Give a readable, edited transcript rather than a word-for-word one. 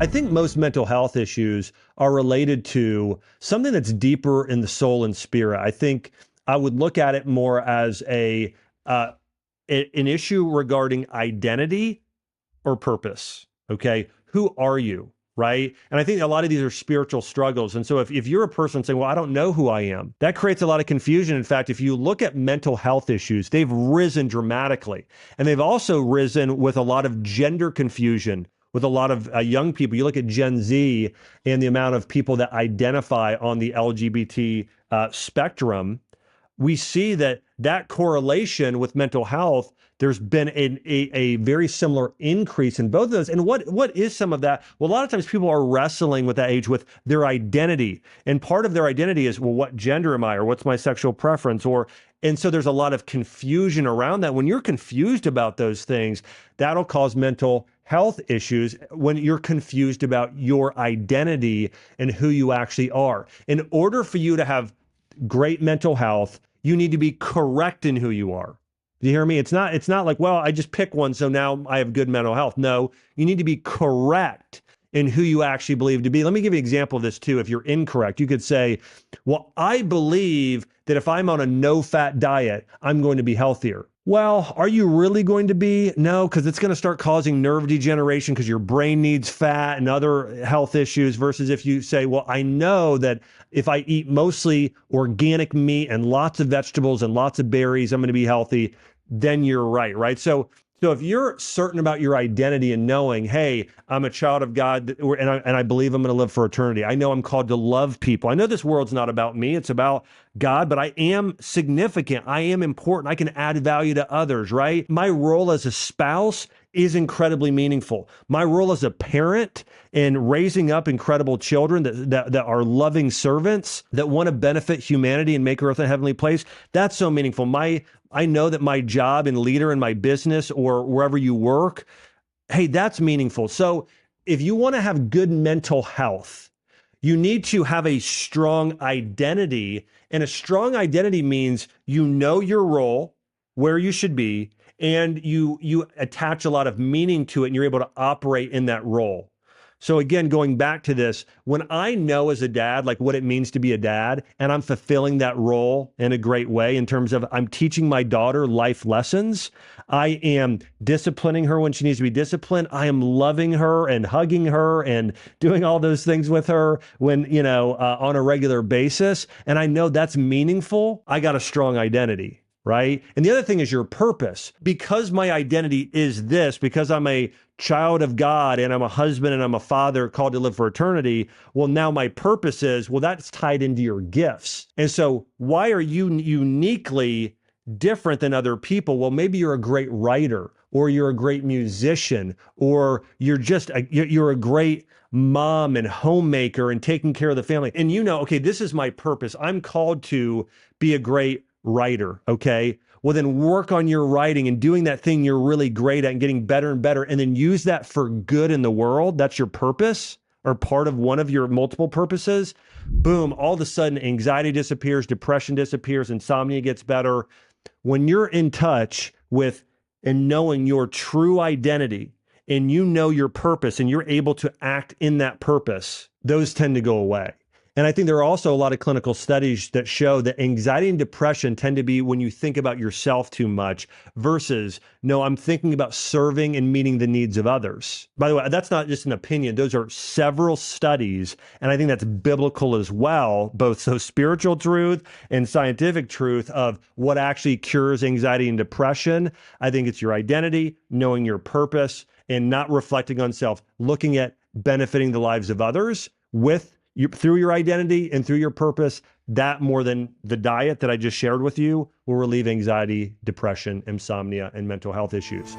I think most mental health issues are related to something that's deeper in the soul and spirit. I think I would look at it more as an issue regarding identity or purpose. Okay, who are you? Right. And I think a lot of these are spiritual struggles. And so if you're a person saying, well, I don't know who I am, that creates a lot of confusion. In fact, if you look at mental health issues, they've risen dramatically. And they've also risen with a lot of gender confusion with a lot of young people. You look at Gen Z and the amount of people that identify on the LGBT spectrum, we see that correlation with mental health, there's been a very similar increase in both of those. And what is some of that? Well, a lot of times people are wrestling with that age with their identity. And part of their identity is, well, what gender am I? Or what's my sexual preference? And so there's a lot of confusion around that. When you're confused about those things, that'll cause mental health issues when you're confused about your identity and who you actually are. In order for you to have great mental health, you need to be correct in who you are. Do you hear me? It's not like, well, I just pick one, so now I have good mental health. No, you need to be correct in who you actually believe to be. Let me give you an example of this too. If you're incorrect, you could say, well, I believe that if I'm on a no-fat diet, I'm going to be healthier. Well, are you really going to be? No, because it's going to start causing nerve degeneration because your brain needs fat and other health issues, versus if you say, well, I know that if I eat mostly organic meat and lots of vegetables and lots of berries, I'm going to be healthy, then you're right? So if you're certain about your identity and knowing, hey, I'm a child of God and I believe I'm going to live for eternity. I know I'm called to love people. I know this world's not about me. It's about God, but I am significant. I am important. I can add value to others, right? My role as a spouse is incredibly meaningful. My role as a parent in raising up incredible children that are loving servants that want to benefit humanity and make earth a heavenly place, that's so meaningful. I know that my job and leader in my business or wherever you work, hey, that's meaningful. So if you want to have good mental health, you need to have a strong identity. And a strong identity means you know your role, where you should be, and you attach a lot of meaning to it, and you're able to operate in that role. So again, going back to this, when I know as a dad, like what it means to be a dad, and I'm fulfilling that role in a great way in terms of I'm teaching my daughter life lessons, I am disciplining her when she needs to be disciplined, I am loving her and hugging her and doing all those things with her when, on a regular basis, and I know that's meaningful, I got a strong identity. Right? And the other thing is your purpose. Because my identity is this, because I'm a child of God and I'm a husband and I'm a father called to live for eternity, well, now my purpose is, well, that's tied into your gifts. And so why are you uniquely different than other people? Well, maybe you're a great writer, or you're a great musician, or you're a great mom and homemaker and taking care of the family. And okay, this is my purpose. I'm called to be a great writer. Okay. Well, then work on your writing and doing that thing you're really great at and getting better and better, and then use that for good in the world. That's your purpose, or part of one of your multiple purposes. Boom. All of a sudden, anxiety disappears, depression disappears, insomnia gets better. When you're in touch with and knowing your true identity, and you know your purpose, and you're able to act in that purpose, those tend to go away. And I think there are also a lot of clinical studies that show that anxiety and depression tend to be when you think about yourself too much versus, no, I'm thinking about serving and meeting the needs of others. By the way, that's not just an opinion. Those are several studies. And I think that's biblical as well, both so spiritual truth and scientific truth of what actually cures anxiety and depression. I think it's your identity, knowing your purpose, and not reflecting on self, looking at benefiting the lives of others through your identity and through your purpose. That, more than the diet that I just shared with you, will relieve anxiety, depression, insomnia, and mental health issues.